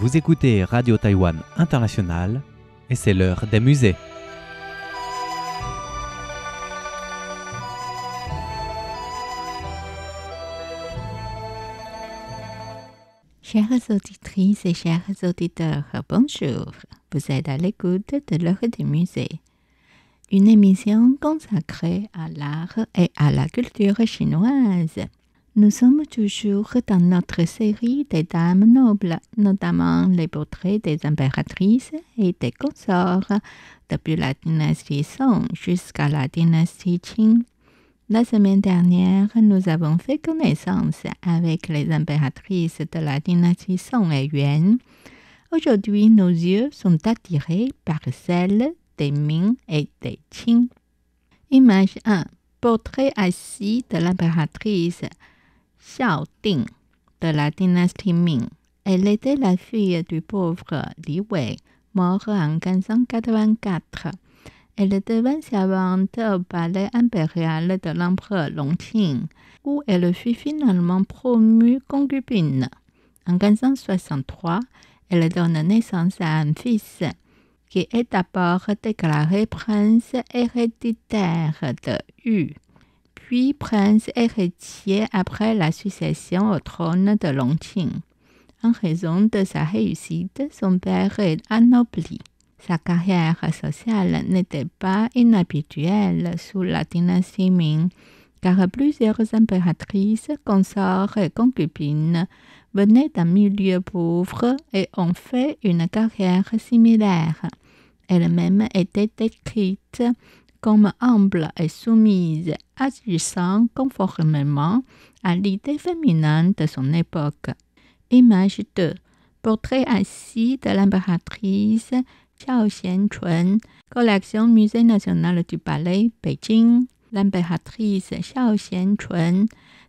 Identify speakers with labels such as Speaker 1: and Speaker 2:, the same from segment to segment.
Speaker 1: Vous écoutez Radio Taïwan International et c'est l'heure des musées.
Speaker 2: Chères auditrices et chers auditeurs, bonjour. Vous êtes à l'écoute de l'heure des musées, une émission consacrée à l'art et à la culture chinoise. Nous sommes toujours dans notre série des dames nobles, notamment les portraits des impératrices et des consorts depuis la dynastie Song jusqu'à la dynastie Qing. La semaine dernière, nous avons fait connaissance avec les impératrices de la dynastie Song et Yuan. Aujourd'hui, nos yeux sont attirés par celles des Ming et des Qing. Image 1. Portrait assis de l'impératrice Xiao Ding de la dynastie Ming. Elle était la fille du pauvre Li Wei, mort en 1584. Elle devint servante au palais impérial de l'empereur Longqing, où elle fut finalement promue concubine. En 1563, elle donne naissance à un fils, qui est d'abord déclaré prince héréditaire de Yu, puis prince héritier après la succession au trône de Longqing. En raison de sa réussite, son père est anobli. Sa carrière sociale n'était pas inhabituelle sous la dynastie Ming, car plusieurs impératrices, consorts et concubines venaient d'un milieu pauvre et ont fait une carrière similaire. Elle-même était décrite comme humble et soumise, agissant conformément à l'idée féminine de son époque. Image 2. Portrait assis de l'impératrice Xiao Xianchun, collection Musée national du Palais, Beijing. L'impératrice Xiao Xianchun,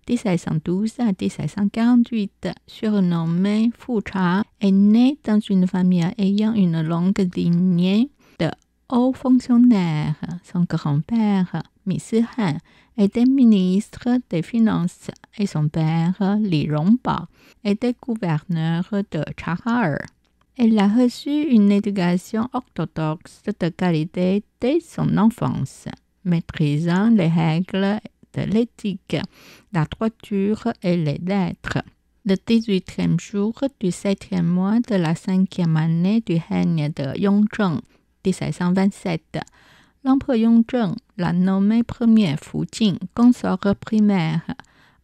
Speaker 2: 1712 à 1748, surnommée Fu Cha, est née dans une famille ayant une longue lignée de hauts fonctionnaires. Son grand-père, Mi Si-han, était ministre des Finances et son père, Li Rongbao, était gouverneur de Chahar. Elle a reçu une éducation orthodoxe de qualité dès son enfance, maîtrisant les règles de l'éthique, la droiture et les lettres. Le 18e jour du 7e mois de la 5e année du règne de Yongzheng, 1727, l'empereur Yongzheng l'a nommé premier Fujing, consort primaire,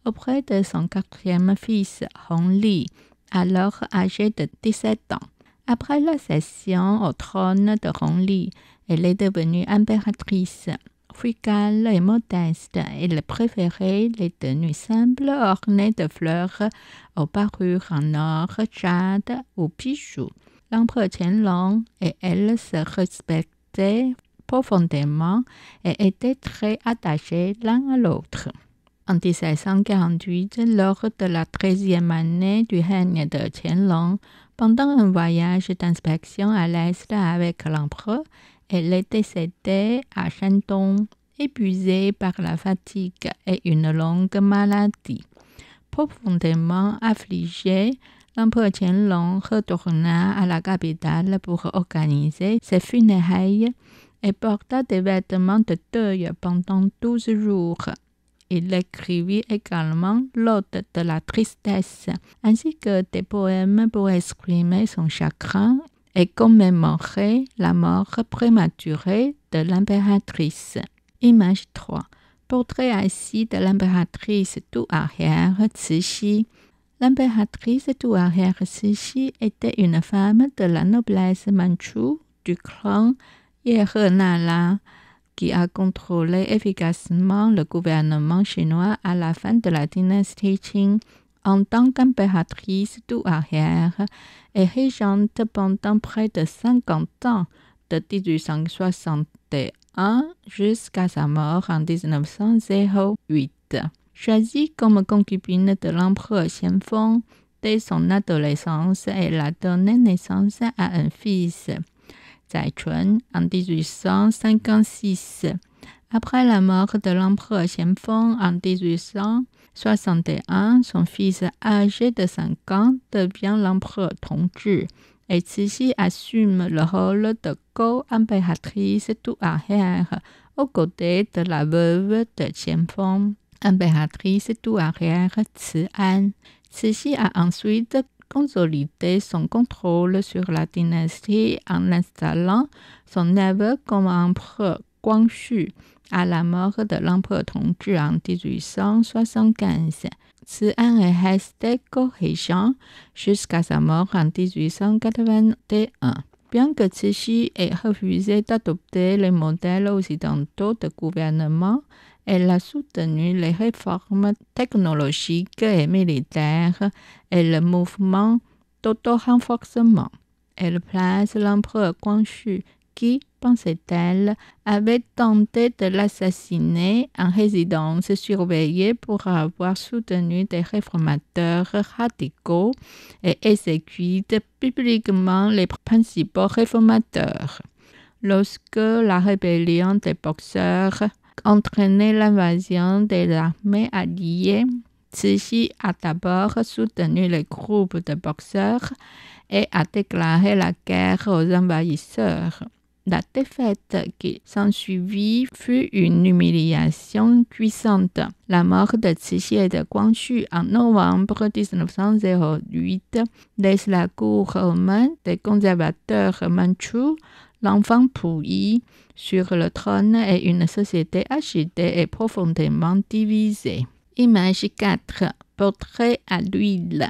Speaker 2: auprès de son quatrième fils, Hongli, alors âgé de 17 ans. Après la cession au trône de Hongli, elle est devenue impératrice. Frugale et modeste, elle préférait les tenues simples ornées de fleurs aux parures en or, jade ou bijoux. L'empereur Qianlong et elle se respectaient profondément et étaient très attachés l'un à l'autre. En 1748, lors de la 13e année du règne de Qianlong, pendant un voyage d'inspection à l'Est avec l'empereur, elle est décédée à Shandong, épuisée par la fatigue et une longue maladie. Profondément affligée, l'empereur Qianlong retourna à la capitale pour organiser ses funérailles et porta des vêtements de deuil pendant 12 jours. Il écrivit également l'Ode de la tristesse, ainsi que des poèmes pour exprimer son chagrin et commémorer la mort prématurée de l'impératrice. Image 3. Portrait assis de l'impératrice douairière Cixi. L'impératrice douairière Cixi était une femme de la noblesse mandchoue du clan Yerenala, qui a contrôlé efficacement le gouvernement chinois à la fin de la dynastie Qing en tant qu'impératrice douairière et régente pendant près de 50 ans, de 1861 jusqu'à sa mort en 1908. Choisie comme concubine de l'empereur Xianfeng, dès son adolescence, elle a donné naissance à un fils, Zaichun, en 1856. Après la mort de l'empereur Xianfeng en 1861, son fils âgé de 5 ans devient l'empereur Tongzhi et Cixi assume le rôle de co-impératrice douairière aux côtés de la veuve de Xianfeng, impératrice douairière Ci'an. Cixi a ensuite consolidé son contrôle sur la dynastie en installant son neveu comme empereur Guangxu à la mort de l'empereur Tongzhi en 1875. Ci'an est resté co-régent jusqu'à sa mort en 1881. Bien que Cixi ait refusé d'adopter les modèles occidentaux de gouvernement, elle a soutenu les réformes technologiques et militaires et le mouvement d'auto-renforcement. Elle place l'empereur Guangxu qui, pensait-elle, avait tenté de l'assassiner en résidence surveillée pour avoir soutenu des réformateurs radicaux et exécute publiquement les principaux réformateurs. Lorsque la rébellion des Boxers entraînait l'invasion des armées alliées, Cixi a d'abord soutenu les groupes de Boxers et a déclaré la guerre aux envahisseurs. La défaite qui s'ensuivit fut une humiliation cuisante. La mort de Cixi et de Guangxu en novembre 1908 laisse la cour aux mains des conservateurs mandchous, l'enfant Puyi sur le trône et une société agitée et profondément divisée. Image 4. Portrait à l'huile.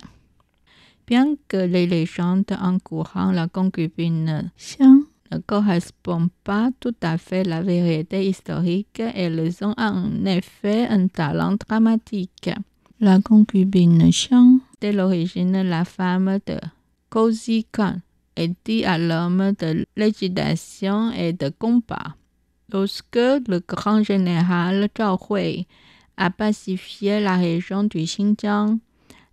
Speaker 2: Bien que les légendes encourant la concubine Xiang ne correspondent pas tout à fait à la vérité historique, elles ont en effet un talent dramatique. La concubine Xiang, dès l'origine la femme de Gou Zikan, est dit à l'homme de législation et de combat. Lorsque le grand général Zhao Hui a pacifié la région du Xinjiang,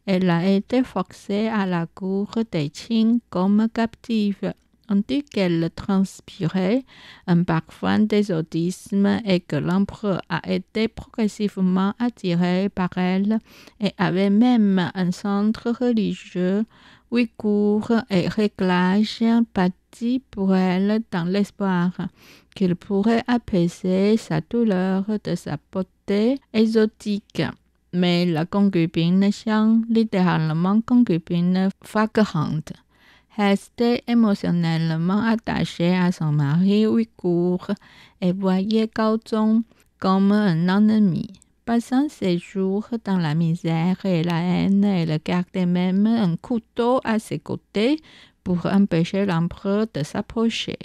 Speaker 2: elle a été forcée à la cour des Qing comme captive. On dit qu'elle transpirait un parfum d'exotisme et que l'empereur a été progressivement attiré par elle et avait même un centre religieux ouïghour et réglage bâti pour elle dans l'espoir qu'il pourrait apaiser sa douleur de sa beauté exotique. Mais la concubine Xiang, littéralement concubine vagabonde, restait émotionnellement attachée à son mari ouïghour et voyait Gao Zong comme un ennemi. Passant ses jours dans la misère et la haine, elle gardait même un couteau à ses côtés pour empêcher l'empereur de s'approcher.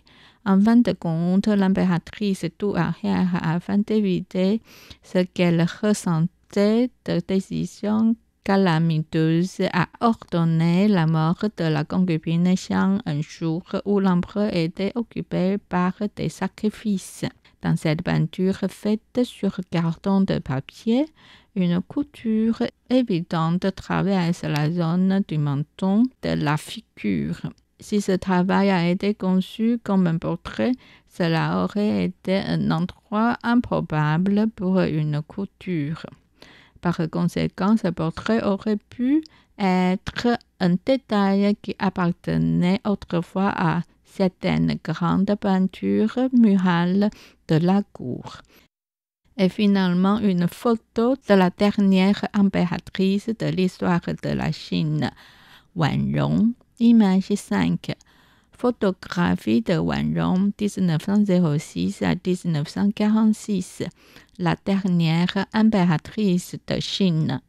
Speaker 2: En fin de compte, l'impératrice douairière, afin d'éviter ce qu'elle ressentait de décision calamiteuse, a ordonné la mort de la concubine Xiang un jour où l'empereur était occupé par des sacrifices. Dans cette peinture faite sur carton de papier, une couture évidente traverse la zone du menton de la figure. Si ce travail a été conçu comme un portrait, cela aurait été un endroit improbable pour une couture. Par conséquent, ce portrait aurait pu être un détail qui appartenait autrefois à certaines grandes peintures murales de la cour. Et finalement, une photo de la dernière impératrice de l'histoire de la Chine, Wanrong. Image 5. Photographie de Wanrong 1906 à 1946, la dernière impératrice de Chine.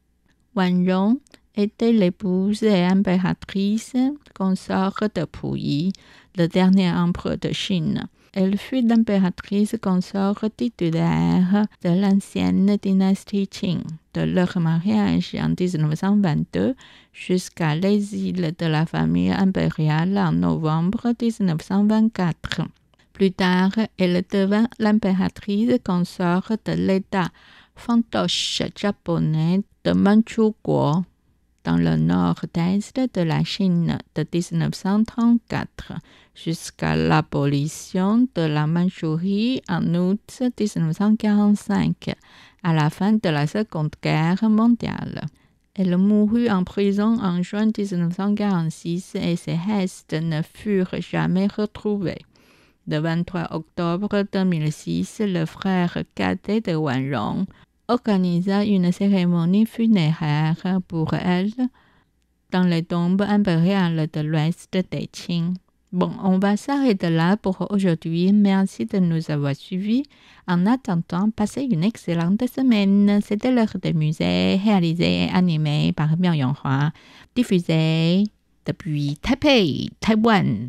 Speaker 2: Wanrong était l'épouse et impératrice consort de Puyi, le dernier empereur de Chine. Elle fut l'impératrice consort titulaire de l'ancienne dynastie Qing, de leur mariage en 1922 jusqu'à l'exil de la famille impériale en novembre 1924. Plus tard, elle devint l'impératrice consort de l'État fantoche japonais de Mandchouguo dans le nord-est de la Chine de 1934 jusqu'à l'abolition de la Mandchourie en août 1945, à la fin de la Seconde Guerre mondiale. Elle mourut en prison en juin 1946 et ses restes ne furent jamais retrouvés. Le 23 octobre 2006, le frère cadet de Wan Rong organisa une cérémonie funéraire pour elle dans les tombes impériales de l'ouest des Qing. Bon, on va s'arrêter là pour aujourd'hui. Merci de nous avoir suivis. En attendant, passez une excellente semaine. C'était l'heure des musées, réalisé et animé par Miao Yonghua, diffusé depuis Taipei, Taïwan.